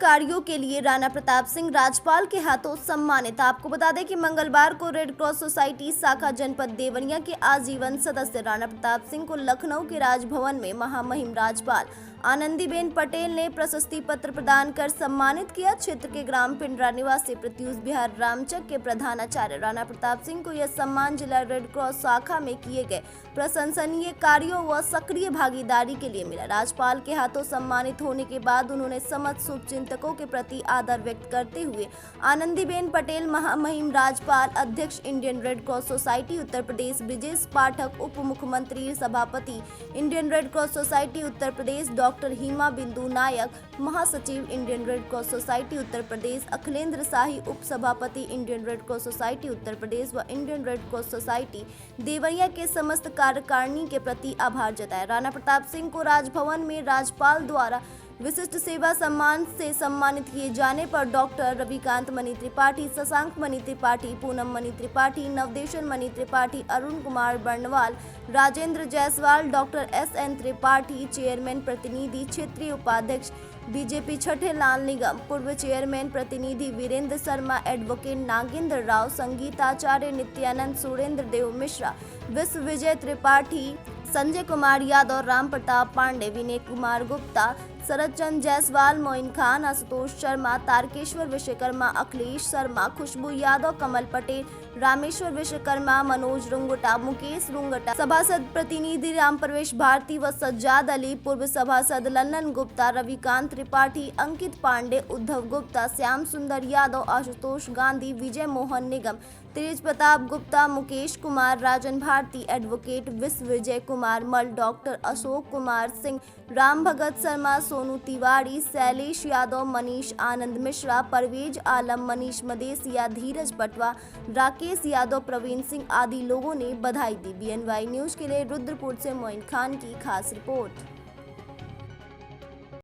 कार्यों के लिए राणा प्रताप सिंह राज्यपाल के हाथों सम्मानित। आपको बता दें कि मंगलवार को रेड क्रॉस सोसाइटी शाखा जनपद देवरिया के आजीवन सदस्य राणा प्रताप सिंह को लखनऊ के राजभवन में महामहिम राज्यपाल आनंदीबेन पटेल ने प्रशस्ति पत्र प्रदान कर सम्मानित किया। क्षेत्र के ग्राम पिंडरा निवासी प्रत्यूष बिहार रामचक के प्रधानाचार्य राणा प्रताप सिंह को यह सम्मान जिला रेड क्रॉस शाखा में किए गए प्रशंसनीय कार्यों व सक्रिय भागीदारी के लिए मिला। राज्यपाल के हाथों सम्मानित होने के बाद उन्होंने समस्त शुभचिंतकों के प्रति आदर व्यक्त करते हुए आनंदीबेन पटेल महामहिम राज्यपाल, अध्यक्ष Indian red cross society Uttar Pradesh Brijesh पाठक, उप मुख्यमंत्री सभापति Indian red cross society Uttar Pradesh doctor Hima बिंदु नायक, महासचिव Indian red cross society Uttar Pradesh Akhilendra शाही, उप सभापति Indian red cross society Uttar Pradesh व Indian red cross society Deoria के समस्त कार्यकारिणी के प्रति आभार जताया। राणा प्रताप सिंह को राजभवन में राज्यपाल द्वारा विशिष्ट सेवा सम्मान से सम्मानित किए जाने पर doctor Ravikant Mani Tripathi, Shashank Mani Tripathi, Poonam Mani Tripathi, Navdeshan Mani Tripathi, Arun Kumar Barnwal, Rajendra Jaiswal, doctor SN Tripathi, chairman प्रतिनिधि क्षेत्रीय उपाध्यक्ष बीजेपी छठे लाल निगम, पूर्व चेयरमैन प्रतिनिधि वीरेंद्र शर्मा, एडवोकेट नागेंद्र राव, संगीताचार्य नित्यानंद, सुरेंद्र देव मिश्रा, विश्व विजय त्रिपाठी, संजय कुमार यादव, राम प्रताप पांडे, विनय कुमार गुप्ता, शरद चंद जायसवाल, मोइन खान, आशुतोष शर्मा, तारकेश्वर विश्वकर्मा, अखिलेश शर्मा, खुशबू यादव, कमल पटेल, रामेश्वर विश्वकर्मा, मनोज रुंगटा, मुकेश रुंगटा, सभासद प्रतिनिधि राम प्रवेश भारती व सज्जाद अली, पूर्व सभासद लल्लन गुप्ता, रविकांत त्रिपाठी, अंकित पांडे, उद्धव गुप्ता, श्याम सुंदर यादव, आशुतोष गांधी, विजय मोहन निगम, तेज प्रताप गुप्ता, मुकेश कुमार, राजन भारती, एडवोकेट विश्व विजय कुमार मल, डॉक्टर अशोक कुमार सिंह, राम भगत शर्मा, सोनू तिवारी, शैलेश यादव, मनीष आनंद मिश्रा, परवेज आलम, मनीष मदेसिया, धीरज पटवा, राकेश यादव, प्रवीण सिंह आदि लोगों ने बधाई दी। BNY न्यूज के लिए रुद्रपुर से मोइन खान की खास रिपोर्ट।